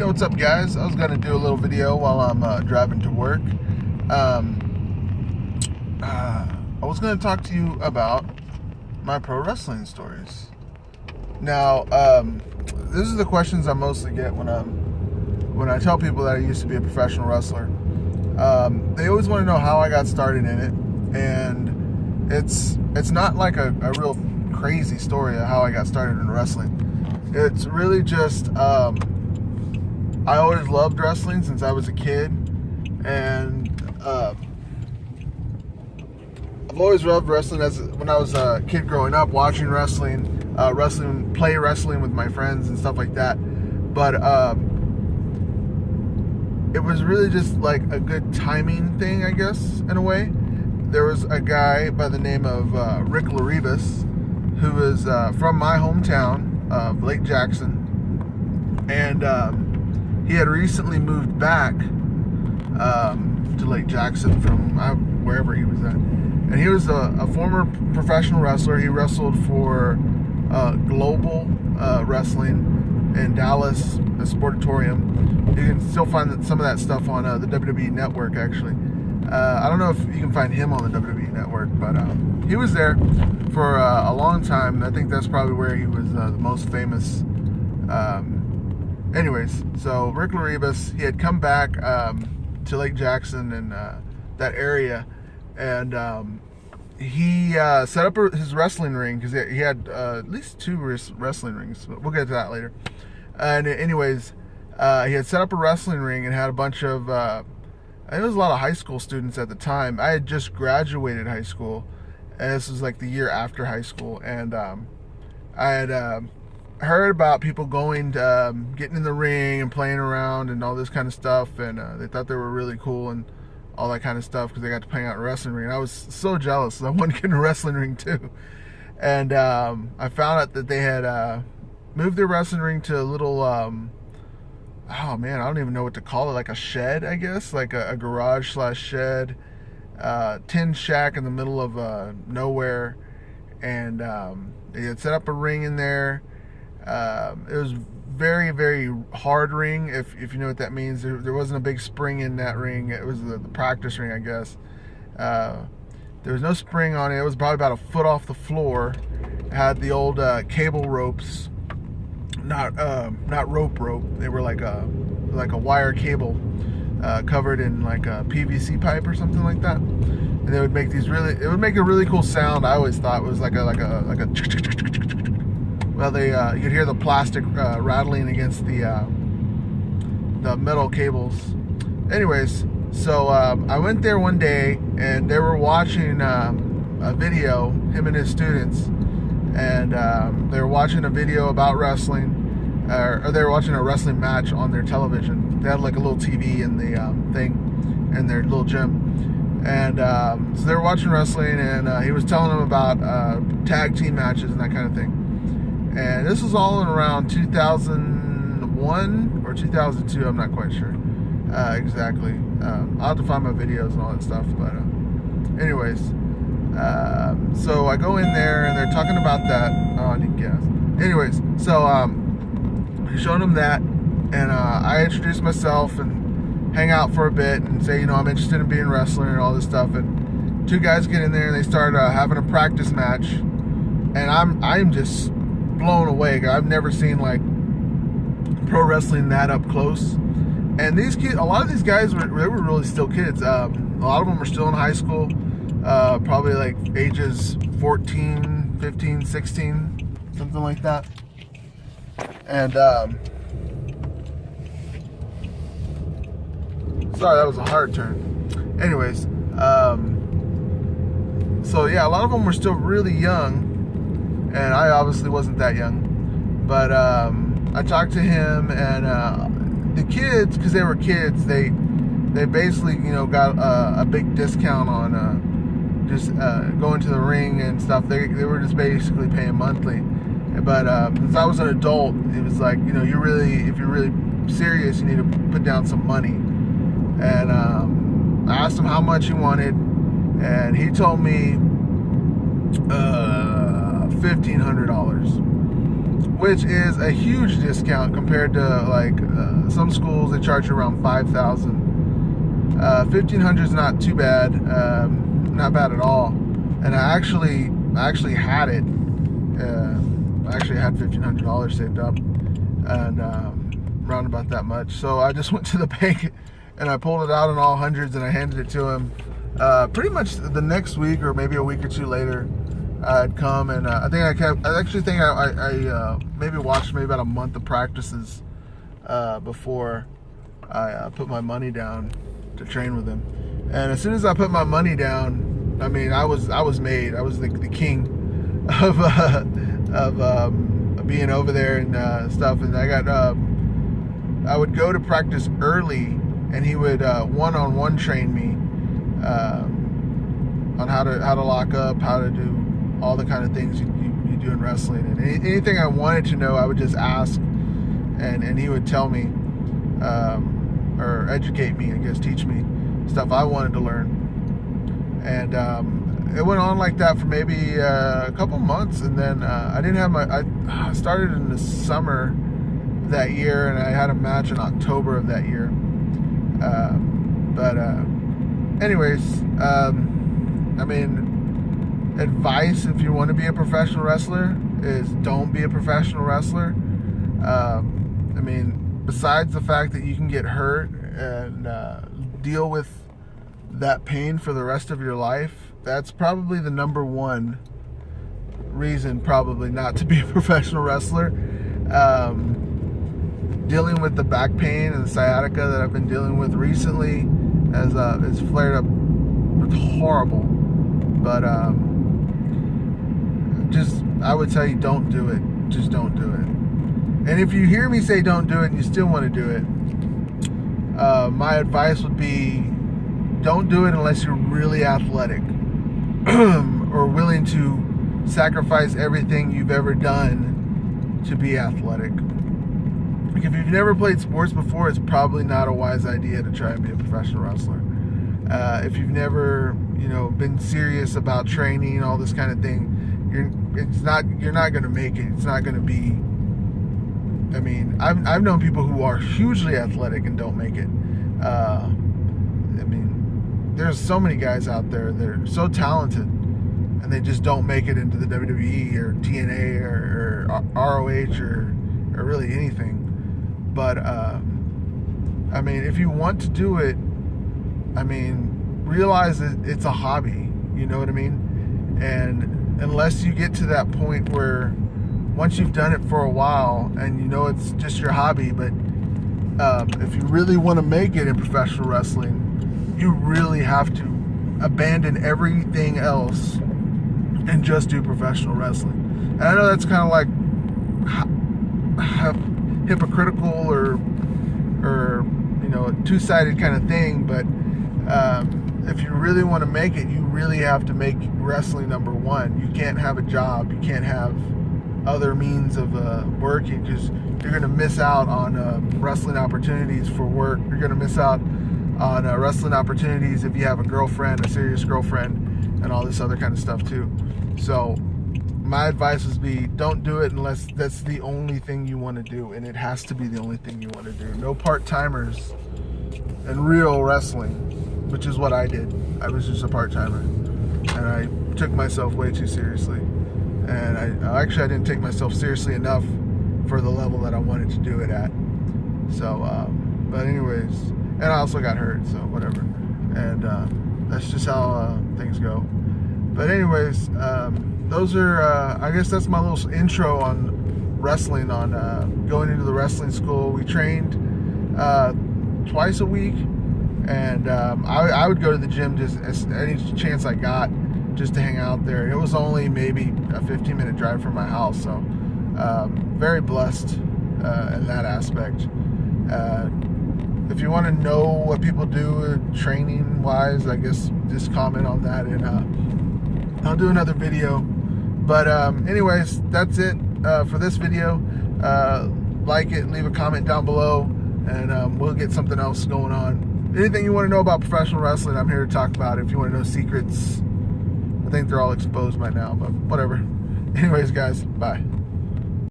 Yo, what's up, guys? I was going to do a little video while I'm driving to work. I was going to talk to you about my pro wrestling stories. Now, this is the questions I mostly get when I tell people that I used to be a professional wrestler. They always want to know how I got started in it, and it's not like a real crazy story of how I got started in wrestling. It's really just I always loved wrestling since I was a kid, and I've always loved wrestling when I was a kid growing up, watching wrestling, play wrestling with my friends and stuff like that. But it was really just like a good timing thing, I guess, in a way. There was a guy by the name of Rick Laribas, who is from my hometown of Lake Jackson, and he had recently moved back to Lake Jackson from wherever he was at. And he was a former professional wrestler. He wrestled for Global Wrestling in Dallas, the Sportatorium. You can still find some of that stuff on the WWE Network, actually. I don't know if you can find him on the WWE Network, but he was there for a long time. I think that's probably where he was the most famous. Anyways, so Rick Laribas, he had come back to Lake Jackson and that area, and he set up his wrestling ring, because he had at least 2 wrestling rings. We'll get to that later. And anyways, he had set up a wrestling ring and had a bunch of there was a lot of high school students at the time. I had just graduated high school, and this was like the year after high school, and I had heard about people going to, getting in the ring and playing around and all this kind of stuff, and they thought they were really cool and all that kind of stuff because they got to play out in a wrestling ring. And I was so jealous. I wanted to get in a wrestling ring too. And I found out that they had moved their wrestling ring to a little oh man, I don't even know what to call it, like a shed, I guess, like a garage / shed, tin shack in the middle of nowhere. And they had set up a ring in there. It was very, very hard ring, if you know what that means. There wasn't a big spring in that ring. It was the practice ring, I guess. There was no spring on it. It was probably about a foot off the floor. It had the old cable ropes, not rope. They were like a wire cable covered in like a PVC pipe or something like that. And they would make it would make a really cool sound. I always thought it was like a well, you could hear the plastic rattling against the metal cables. Anyways, so I went there one day, and they were watching a video, him and his students, and they were watching a video about wrestling, or they were watching a wrestling match on their television. They had like a little TV in the thing in their little gym, and so they were watching wrestling, and he was telling them about tag team matches and that kind of thing. And this was all in around 2001 or 2002. I'm not quite sure exactly. I'll have to find my videos and all that stuff. But anyways, so I go in there and they're talking about that. Oh, I need gas. Anyways, so showing them that, and I introduce myself and hang out for a bit and say, I'm interested in being a wrestler and all this stuff. And 2 guys get in there and they start having a practice match, and I'm just blown away. I've never seen like pro wrestling that up close. And these kids, a lot of these guys were really still kids. A lot of them were still in high school, probably like ages 14, 15, 16, something like that. And sorry, that was a hard turn. Anyways, so yeah, a lot of them were still really young, and I obviously wasn't that young. But I talked to him, and the kids, because they were kids, they basically got a big discount on just going to the ring and stuff. They were just basically paying monthly. But since I was an adult, it was like, if you're really serious, you need to put down some money. And I asked him how much he wanted, and he told me $1,500. which is a huge discount compared to like some schools. They charge you around $5,000. $1,500 is not too bad, not bad at all. And I actually had it. I actually had $1,500 saved up, and around about that much. So I just went to the bank and I pulled it out in all hundreds and I handed it to him. Pretty much the next week or maybe a week or two later, I'd come and I actually think I maybe watched maybe about a month of practices before I put my money down to train with him. And as soon as I put my money down, I mean, I was made. I was the king of being over there and stuff. And I would go to practice early, and he would one-on-one train me on how to lock up, how to do all the kind of things you do in wrestling. And anything I wanted to know, I would just ask, and he would tell me, or educate me, I guess, teach me stuff I wanted to learn. And it went on like that for maybe a couple months, and then I didn't have I started in the summer that year, and I had a match in October of that year. Anyways, I mean, advice if you want to be a professional wrestler is don't be a professional wrestler. I mean, besides the fact that you can get hurt and deal with that pain for the rest of your life, that's probably the number one reason probably not to be a professional wrestler. Dealing with the back pain and the sciatica that I've been dealing with recently has flared up. It's horrible, but I would tell you, don't do it. Just don't do it. And if you hear me say don't do it and you still want to do it, my advice would be, don't do it unless you're really athletic or willing to sacrifice everything you've ever done to be athletic. Like, if you've never played sports before, it's probably not a wise idea to try and be a professional wrestler. If you've never, been serious about training, all this kind of thing, you're not going to make it. It's not going to be. I mean, I've known people who are hugely athletic and don't make it. I mean, there's so many guys out there that are so talented, and they just don't make it into the WWE or TNA or ROH or really anything. But I mean, if you want to do it, I mean, realize that it's a hobby. You know what I mean? And unless you get to that point where once you've done it for a while and it's just your hobby, but if you really want to make it in professional wrestling, you really have to abandon everything else and just do professional wrestling. And I know that's kind of like hypocritical or a two-sided kind of thing, but if you really want to make it, you really have to make wrestling number one. You can't have a job. You can't have other means of working, because you're going to miss out on wrestling opportunities for work. You're going to miss out on wrestling opportunities if you have a girlfriend, a serious girlfriend, and all this other kind of stuff too. So my advice would be, don't do it unless that's the only thing you want to do, and it has to be the only thing you want to do. No part-timers in real wrestling, which is what I did. I was just a part-timer, and I took myself way too seriously. And I didn't take myself seriously enough for the level that I wanted to do it at. So, but anyways, and I also got hurt, so whatever. And that's just how things go. But anyways, those are, I guess that's my little intro on wrestling, on going into the wrestling school. We trained twice a week, and I would go to the gym just any chance I got, just to hang out there. It was only maybe a 15-minute drive from my house, so very blessed in that aspect. If you want to know what people do training wise, I guess just comment on that, and I'll do another video. But anyways, that's it for this video. Like it, leave a comment down below, and we'll get something else going on. Anything you want to know about professional wrestling, I'm here to talk about it. If you want to know secrets, I think they're all exposed by now, but whatever. Anyways, guys, bye.